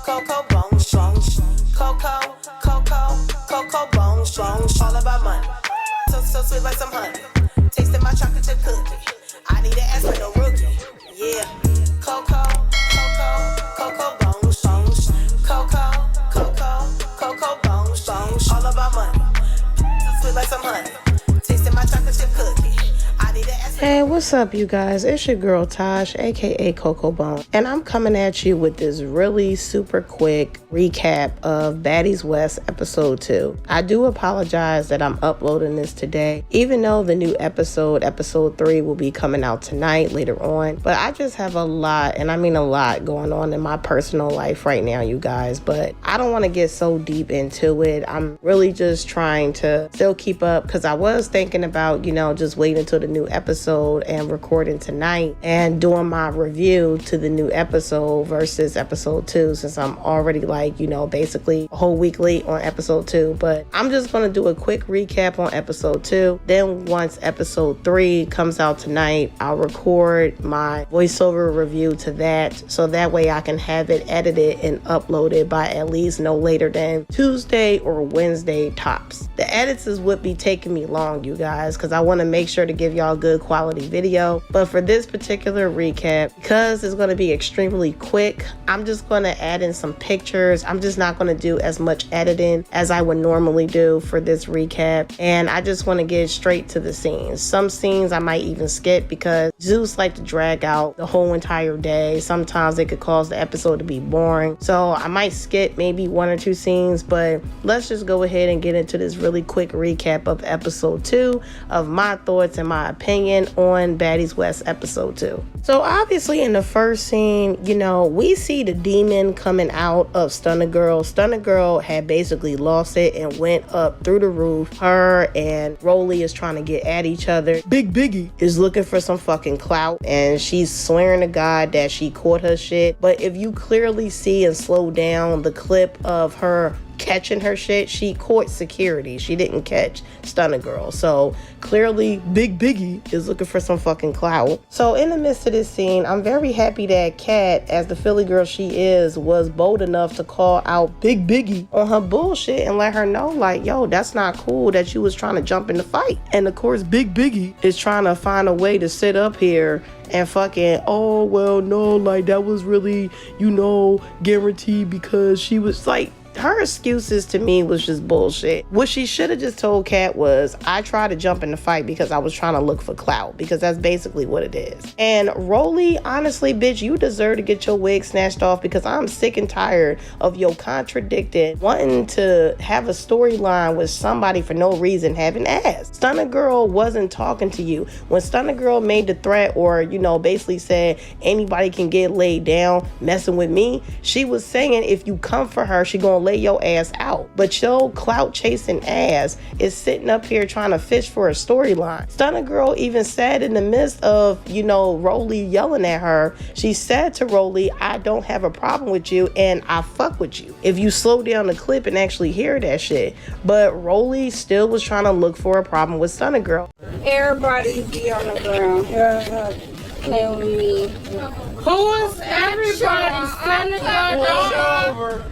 Coco bone strong. Coco bone strong. All about money. So sweet like some honey. Tasting my chocolate chip cookie. I need an ass for no rookie. Yeah. Coco bone strong. Coco bone strong. All about money. So sweet like some honey. Tasting my chocolate chip cookie. Hey, what's up, you guys? It's your girl Tosh, aka Coco Bone, and I'm coming at you with this really super quick recap of Baddies West episode 2. I do apologize that I'm uploading this today, even though the new episode 3, will be coming out tonight later on. But I just have a lot, and I mean a lot, going on in my personal life right now, you guys. But I don't want to get so deep into it. I'm really just trying to still keep up, because I was thinking about, just waiting until the new episode and recording tonight and doing my review to the new episode versus episode 2, since I'm already basically a whole week late on episode 2. But I'm just going to do a quick recap on episode 2. Then once episode 3 comes out tonight, I'll record my voiceover review to that, so that way I can have it edited and uploaded by at least no later than Tuesday or Wednesday tops. The edits is what be taking me long, you guys, because I want to make sure to give y'all good quality video. But for this particular recap, because it's going to be extremely quick, I'm just going to add in some pictures. I'm just not going to do as much editing as I would normally do for this recap, and I just want to get straight to the scenes. Some scenes I might even skip because Zeus like to drag out the whole entire day. Sometimes it could cause the episode to be boring, so I might skip maybe 1 or 2 scenes. But let's just go ahead and get into this really quick recap of episode 2 of my thoughts and my opinion on Baddies West episode 2. So obviously in the first scene, we see the demon coming out of Stunner Girl. Stunner Girl had basically lost it and went up through the roof. Her and Rolly is trying to get at each other. Big Biggie is looking for some fucking clout, and she's swearing to God that she caught her shit. But if you clearly see and slow down the clip of her catching her shit, she caught security. She didn't catch Stunner Girl. So clearly Big Biggie is looking for some fucking clout. So in the midst of this scene, I'm very happy that Kat, as the Philly girl she is, was bold enough to call out Big Biggie on her bullshit and let her know, yo, that's not cool that you was trying to jump in the fight. And of course Big Biggie is trying to find a way to sit up here and fucking, oh well, no, that was really, guaranteed, because she was her excuses to me was just bullshit. What she should have just told Kat was, I tried to jump in the fight because I was trying to look for clout, because that's basically what it is. And Rolly, honestly, bitch, you deserve to get your wig snatched off, because I'm sick and tired of your contradicted wanting to have a storyline with somebody for no reason having ass. Stunner Girl wasn't talking to you. When Stunner Girl made the threat, or, basically said anybody can get laid down messing with me, she was saying if you come for her, she gonna lay your ass out. But your clout chasing ass is sitting up here trying to fish for a storyline. Stunner Girl even said in the midst of, Rolly yelling at her, she said to Rolly, I don't have a problem with you and I fuck with you. If you slow down the clip and actually hear that shit. But Rolly still was trying to look for a problem with Stunner Girl. Everybody be on the ground. Play with me. Who is everybody? Stunner Girl.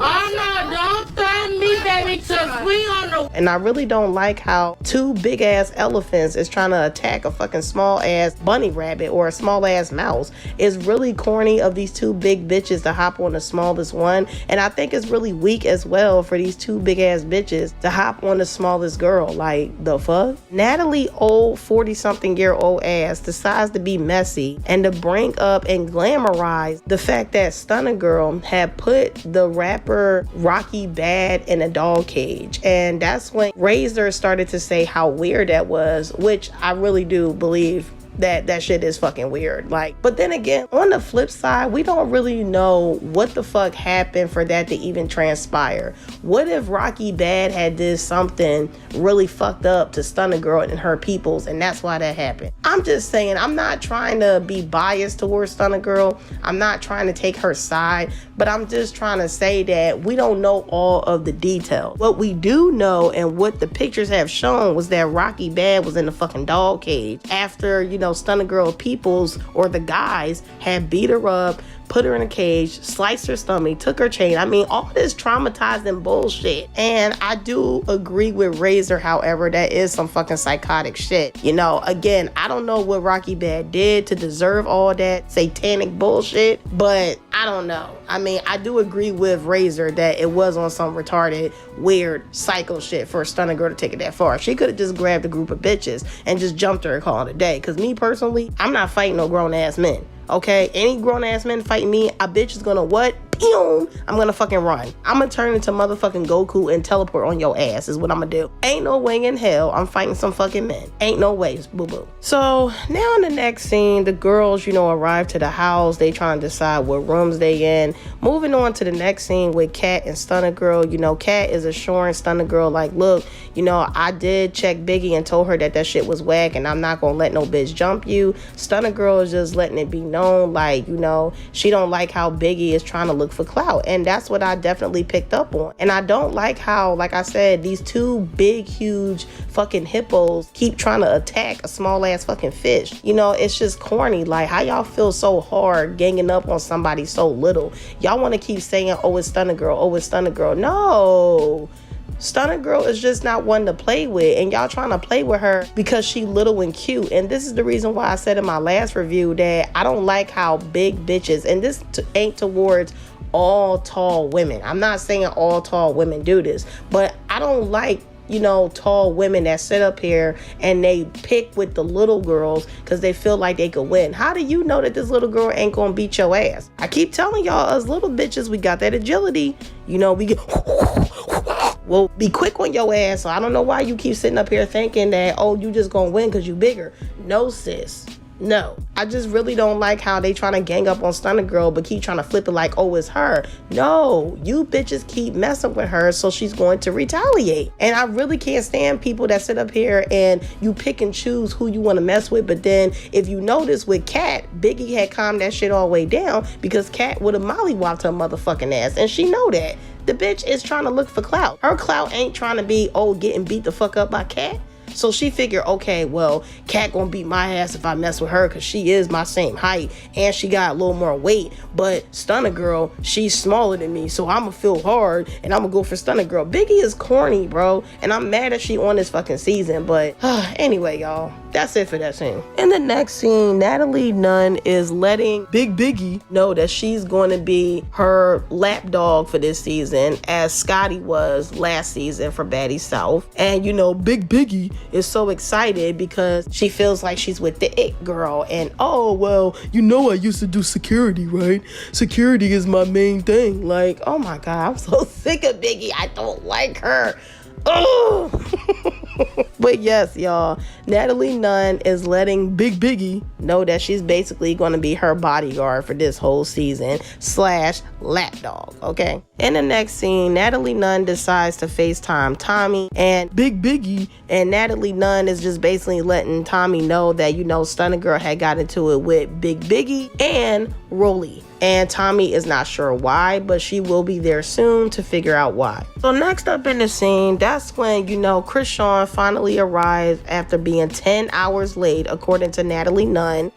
Oh no, don't threaten me, baby, cause we on the... And I really don't like how 2 big ass elephants is trying to attack a fucking small ass bunny rabbit or a small ass mouse. It's really corny of these 2 big bitches to hop on the smallest one. And I think it's really weak as well for these 2 big ass bitches to hop on the smallest girl. The fuck? Natalie, old 40-something-year-old ass, decides to be messy and to bring up and glamorize the fact that Stunner Girl had put the rapper Rocky Bad in a dog cage. And that's when Razor started to say how weird that was, which I really do believe that shit is fucking weird. But then again, on the flip side, we don't really know what the fuck happened for that to even transpire. What if Rocky Bad had did something really fucked up to Stunner Girl and her peoples, and that's why that happened? I'm just saying, I'm not trying to be biased towards Stunner Girl. I'm not trying to take her side, but I'm just trying to say that we don't know all of the details. What we do know, and what the pictures have shown, was that Rocky Bad was in the fucking dog cage after, Stunner Girl peoples, or the guys, had beat her up, put her in a cage, sliced her stomach, took her chain. I mean, all this traumatizing bullshit. And I do agree with Razor, however, that is some fucking psychotic shit. You know, again, I don't know what Rocky Bad did to deserve all that satanic bullshit, but I don't know. I mean, I do agree with Razor that it was on some retarded, weird, psycho shit for a stunning girl to take it that far. She could have just grabbed a group of bitches and just jumped her and called it a day. Because me personally, I'm not fighting no grown-ass men. Okay? Any grown-ass men fighting me, a bitch is gonna what? Pew! I'm gonna fucking run. I'm gonna turn into motherfucking Goku and teleport on your ass is what I'm gonna do. Ain't no way in hell I'm fighting some fucking men. Ain't no ways, boo-boo. So now in the next scene, the girls, you know, arrive to the house. They trying to decide what rooms they in. Moving on to the next scene with Kat and Stunner Girl. You know, Kat is assuring Stunner Girl, like, look, you know, I did check Biggie and told her that shit was whack and I'm not gonna let no bitch jump you. Stunner Girl is just letting it be known, like, you know, she don't like how Biggie is trying to look for clout, and that's what I definitely picked up on. And I don't like how, like I said, these two big huge fucking hippos keep trying to attack a small ass fucking fish. You know, it's just corny. Like, how y'all feel so hard ganging up on somebody so little? Y'all want to keep saying, oh, it's Stunner Girl, oh, it's Stunner Girl. No, Stunner Girl is just not one to play with, and y'all trying to play with her because she little and cute. And this is the reason why I said in my last review that I don't like how big bitches, and this ain't towards all tall women. I'm not saying all tall women do this, but I don't like, you know, tall women that sit up here and they pick with the little girls because they feel like they could win. How do you know that this little girl ain't gonna beat your ass? I keep telling y'all, us little bitches, we got that agility. You know, we get well, be quick on your ass. So I don't know why you keep sitting up here thinking that, oh, you just gonna win because you bigger. No, sis. No, I just really don't like how they trying to gang up on Stunner Girl but keep trying to flip it like, oh, it's her. No, you bitches keep messing with her, so she's going to retaliate. And I really can't stand people that sit up here and you pick and choose who you want to mess with. But then if you notice with Kat, Biggie had calmed that shit all the way down because Kat would have mollywopped her motherfucking ass, and she know that. The bitch is trying to look for clout. Her clout ain't trying to be, oh, getting beat the fuck up by Kat. So she figured, okay, well, Kat gonna beat my ass if I mess with her because she is my same height and she got a little more weight. But Stunner Girl, she's smaller than me, so I'm gonna feel hard and I'm gonna go for Stunner Girl. Biggie is corny, bro, and I'm mad that she on this fucking season. But anyway, y'all, that's it for that scene. In the next scene, Natalie Nunn is letting Big Biggie know that she's going to be her lapdog for this season, as Scotty was last season for Baddies South. And you know, Big Biggie is so excited because she feels like she's with the it girl. And oh, well, you know, I used to do security, right? Security is my main thing. Like, oh my God, I'm so sick of Biggie. I don't like her. Oh. But yes, y'all, Natalie Nunn is letting Big Biggie know that she's basically going to be her bodyguard for this whole season / lapdog, okay? In the next scene, Natalie Nunn decides to FaceTime Tommy, and Big Biggie and Natalie Nunn is just basically letting Tommy know that, you know, Stunner Girl had got into it with Big Biggie and Rolly. And Tommy is not sure why, but she will be there soon to figure out why. So next up in the scene, that's when, you know, Chrisean finally arrives after being 10 hours late, according to Natalie Nunn,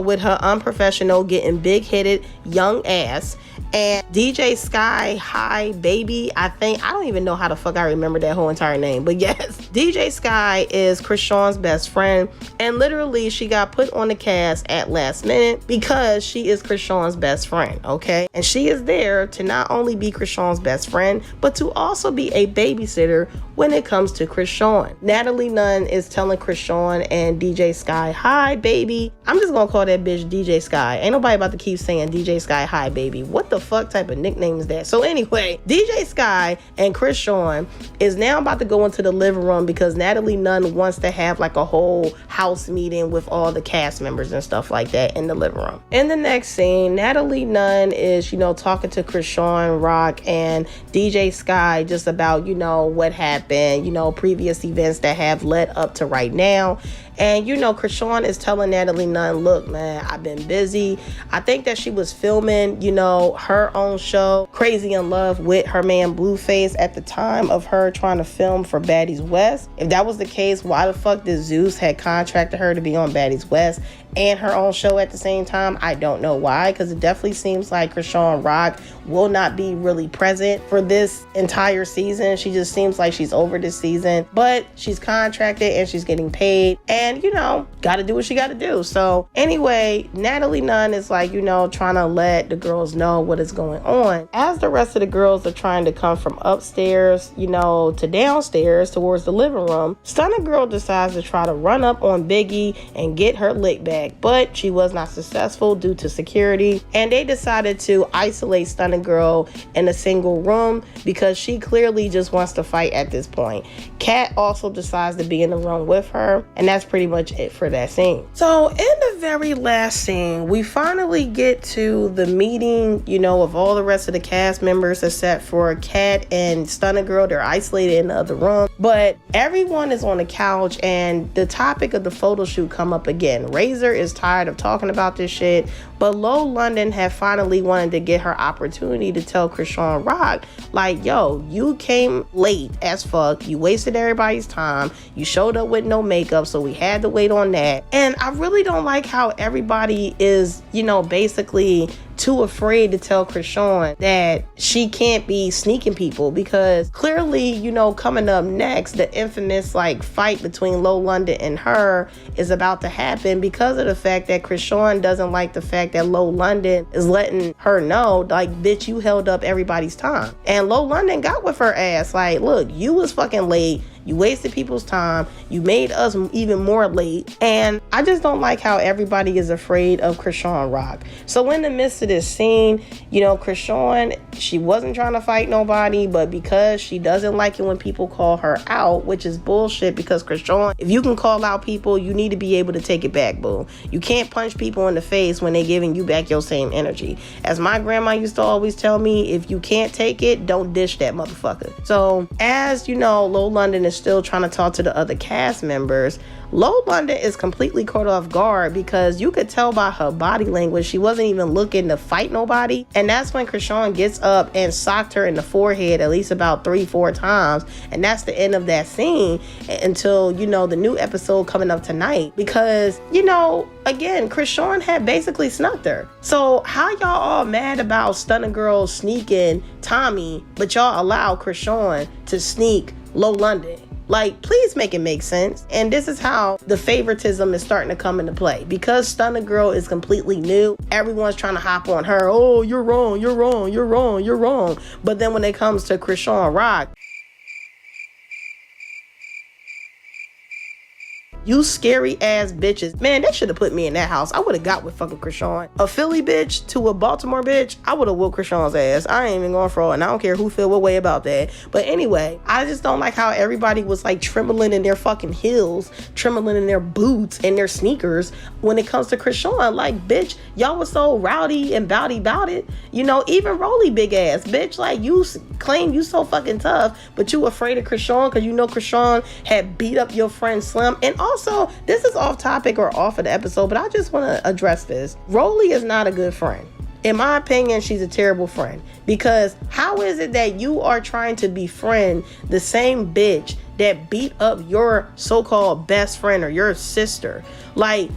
with her unprofessional getting big-headed young ass. And DJ Sky Hi Baby, I don't even know how the fuck I remember that whole entire name, but yes, DJ Sky is Chrisean's best friend, and literally she got put on the cast at last minute because she is Chrisean's best friend, okay? And she is there to not only be Chrisean's best friend, but to also be a babysitter when it comes to Chrisean. Natalie Nunn is telling Chrisean and DJ Sky Hi Baby. I'm just gonna call that bitch DJ Sky. Ain't nobody about to keep saying DJ Sky Hi Baby. What the fuck type of nickname is that? So anyway, DJ Sky and Chrisean is now about to go into the living room because Natalie Nunn wants to have like a whole house meeting with all the cast members and stuff like that in the living room. In the next scene, Natalie Nunn is, you know, talking to Chrisean Rock and DJ Sky just about, you know, what happened, you know, previous events that have led up to right now. And Chrisean is telling Natalie Nunn, look, man, I've been busy. I think that she was filming, her own show, Crazy in Love, with her man Blueface at the time of her trying to film for Baddies West. If that was the case, why the fuck did Zeus had contracted her to be on Baddies West and her own show at the same time? I don't know why, because it definitely seems like Chrisean Rock will not be really present for this entire season. She just seems like she's over this season, but she's contracted and she's getting paid, and gotta do what she gotta do. So anyway, Natalie Nunn is like, trying to let the girls know what is going on. As the rest of the girls are trying to come from upstairs, to downstairs towards the living room, Stunner Girl decides to try to run up on Biggie and get her lick back, but she was not successful due to security, and they decided to isolate Stunner Girl in a single room because she clearly just wants to fight at this point. Kat also decides to be in the room with her, and that's pretty much it for that scene. So in the very last scene, we finally get to the meeting, of all the rest of the cast members except for Kat and Stunner Girl. They're isolated in the other room, but everyone is on the couch, and the topic of the photo shoot come up again. Razor is tired of talking about this shit, but Low London had finally wanted to get her opportunity to tell Chrisean Rock, like, yo, you came late as fuck, you wasted everybody's time, you showed up with no makeup, so we had to wait on that. And I really don't like how everybody is, basically too afraid to tell Chrisean that she can't be sneaking people, because clearly, coming up next, the infamous fight between Low London and her is about to happen because of the fact that Chrisean doesn't like the fact that Low London is letting her know, bitch, you held up everybody's time. And Low London got with her ass, look, you was fucking late. You wasted people's time. You made us even more late. And I just don't like how everybody is afraid of Chrisean Rock. So in the midst of this scene, Chrisean, she wasn't trying to fight nobody, but because she doesn't like it when people call her out, which is bullshit, because Chrisean, if you can call out people, you need to be able to take it back, boo. You can't punch people in the face when they're giving you back your same energy. As my grandma used to always tell me, if you can't take it, don't dish that motherfucker. So as Low London is still trying to talk to the other cast members, Low London is completely caught off guard because you could tell by her body language she wasn't even looking to fight nobody. And that's when Chrisean gets up and socked her in the forehead at least about 3-4 times, and that's the end of that scene until the new episode coming up tonight, because again, Chrisean had basically snuck her. So how y'all all mad about Stunner Girl sneaking Tommy, but y'all allow Chrisean to sneak Low London? Please make it make sense. And this is how the favoritism is starting to come into play. Because Stunner Girl is completely new, everyone's trying to hop on her. Oh, you're wrong, you're wrong, you're wrong, you're wrong. But then when it comes to Chrisean Rock, you scary ass bitches. Man, they should have put me in that house. I would have got with fucking Chrisean. A Philly bitch to a Baltimore bitch, I would have whooped Chrisean's ass. I ain't even going for it, and I don't care who feel what way about that. But anyway, I just don't like how everybody was trembling in their fucking heels, trembling in their boots and their sneakers when it comes to Chrisean. Bitch, y'all was so rowdy and bowdy about it. Even Rolly big ass, bitch, you claim you so fucking tough, but you afraid of Chrisean because Chrisean had beat up your friend Slim. And also, this is off topic or off of the episode, but I just want to address this. Rolly is not a good friend. In my opinion, she's a terrible friend, because how is it that you are trying to befriend the same bitch that beat up your so-called best friend or your sister?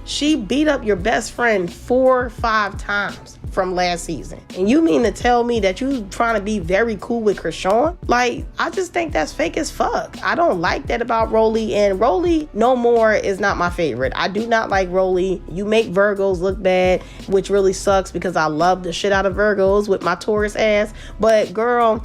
She beat up your best friend 4 or 5 times from last season. And you mean to tell me that you trying to be very cool with Chrisean? I just think that's fake as fuck. I don't like that about Rolly, and Rolly no more is not my favorite. I do not like Rolly. You make Virgos look bad, which really sucks because I love the shit out of Virgos with my Taurus ass. But girl,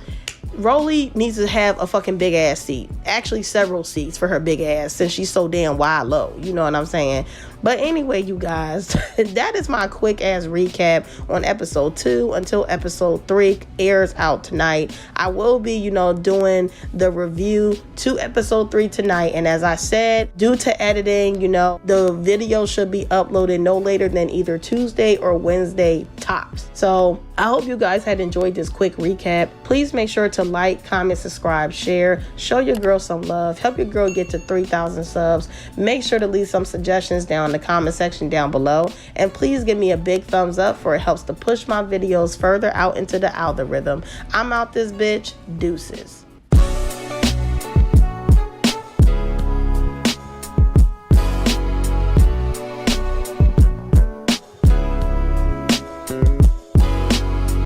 Rolly needs to have a fucking big ass seat. Actually, several seats for her big ass, since she's so damn wide low. You know what I'm saying? But anyway, you guys, that is my quick ass recap on episode 2 until episode 3 airs out tonight. I will be, doing the review to episode 3 tonight. And as I said, due to editing, the video should be uploaded no later than either Tuesday or Wednesday tops. So I hope you guys had enjoyed this quick recap. Please make sure to like, comment, subscribe, share, show your girl some love, help your girl get to 3,000 subs. Make sure to leave some suggestions down in the comment section down below. And please give me a big thumbs up, for it helps to push my videos further out into the algorithm. I'm out this bitch. Deuces.